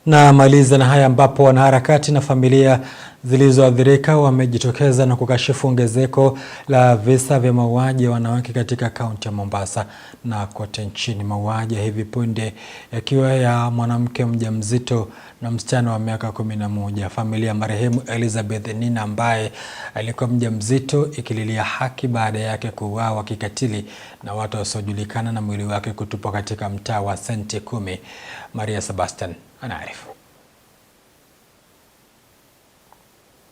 Na maliza na haya ambapo wanaharakati na familia zilizoathirika wamejitokeza na kukashifu ongezeko la visa vya mauaji ya wanawake katika kaunti ya Mombasa na kote nchini. Mauaji hivi punde yakiwa ya mwanamke mjamzito na msichana wa miaka 11. Familia ya marehemu Elizabeth Nina ambaye alikuwa mjamzito ikililia haki baada yake kuuawa kikatili na watu wasiojulikana na mwili wake kutupwa katika mtaa wa Senti 10. Maria Sebastian anaarifu.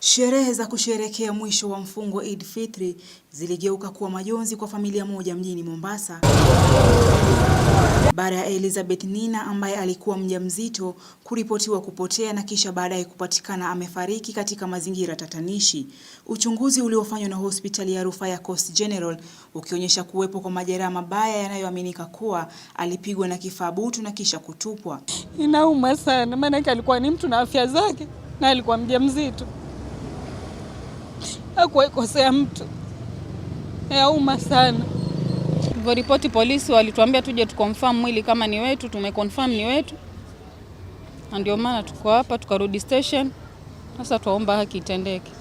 Sherehe za kusherehekea mwisho wa mfungo wa Eid Fitri ziligeuka kuwa majonzi kwa familia moja mjini Mombasa baada ya Elizabeth Nina ambaye alikuwa mjamzito kuripotiwa kupotea na kisha baadaye kupatikana amefariki katika mazingira tatanishi. Uchunguzi uliofanywa na hospitali ya rufaa ya Coast General ukionyesha kuwepo kwa majeraha mabaya yanayoaminika kuwa alipigwa na kifaa butu na kisha kutupwa. Inauma sana maana alikuwa ni mtu na afya zake na alikuwa mjamzito. Hakuwahi kosea mtu. Yauma sana. Ripoti polisi walituambia tuje tukonfirm mwili kama ni wetu, tumeconfirm ni wetu. Ndio maana tuko hapa tukarudi station. Sasa tuomba haki itendeke.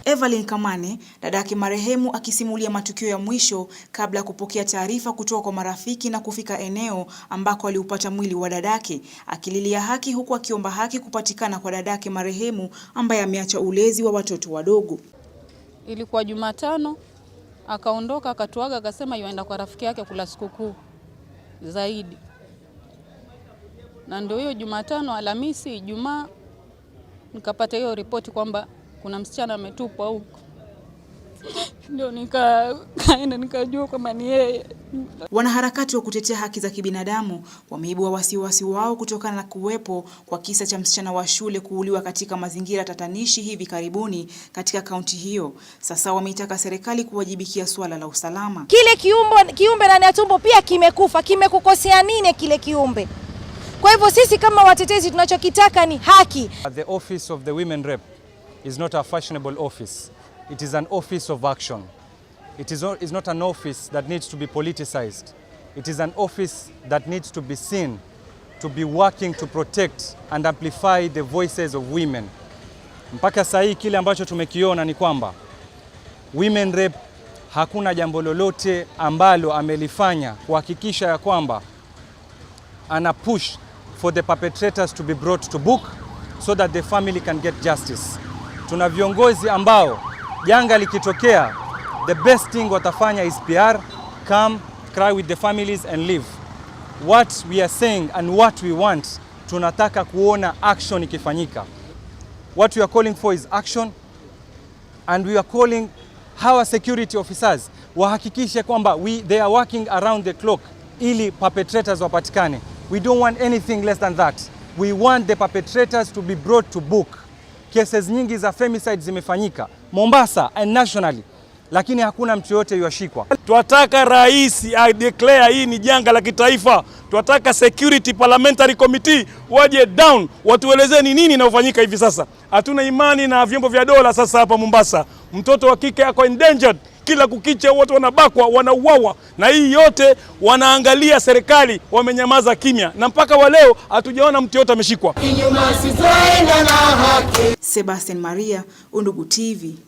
Evelyn Kamane, dadake marehemu, akisimulia matukio ya mwisho kabla ya kupokea taarifa kutoka kwa marafiki na kufika eneo ambako aliupata mwili wa dadake, akililia haki huku akiomba haki kupatikana kwa dadake marehemu ambaye ameacha ulezi wa watoto wadogo. Ilikuwa Jumatano, akaondoka akatuaga akasema yuenda kwa rafiki yake kula sikukuu zaidi. Na ndio hiyo Jumatano, Alhamisi, Ijumaa nikapata hiyo ripoti kwamba kuna msichana ametupwa huko. Ndio nikaenda nikajua kama ni yeye. Wanaharakati wa kutetea haki za kibinadamu wameibua wasiwasi wao kutokana na kuwepo kwa kisa cha msichana wa shule kuuliwa katika mazingira tatanishi hivi karibuni katika kaunti hiyo. Sasa wameitaka serikali kuwajibikia suala la usalama. Kile kiumbe ndani ya tumbo pia kimekufa, kimekukosea nini kile kiumbe? Kwa hivyo sisi kama watetezi tunachokitaka ni haki. The office of the women rep is not a fashionable office. It is an office of action. It is not an office that needs to be politicized. It is an office that needs to be seen to be working to protect and amplify the voices of women. Mpaka sasa hii kile ambacho tumekiona ni kwamba women rep hakuna jambo lolote ambalo amelifanya kuhakikisha ya kwamba ana push for the perpetrators to be brought to book so that the family can get justice. Tuna viongozi ambao janga likitokea, the best thing watafanya is PR, come, cry with the families and leave. What we are saying and what we want, tunataka kuona action ikifanyika. What we are calling for is action, and we are calling our security officers wahakikishe kwamba they are working around the clock ili perpetrators wapatikane. We don't want anything less than that. We want the perpetrators to be brought to book. Cases nyingi za femicide zimefanyika Mombasa and nationally, lakini hakuna mtu yote yuashikwa. Tunataka rais declare hii ni janga la kitaifa. Tunataka security parliamentary committee waje down watuelezee ni nini inafanyika hivi sasa. Hatuna imani na vyombo vya dola sasa hapa Mombasa. Mtoto wa kike yako endangered, kila kukicha watu wanabakwa, wanauawa, na hii yote wanaangalia serikali wamenyamaza kimya, na mpaka wa leo hatujaona mtu yote ameshikwa. Sebastian Maria, Undugu TV.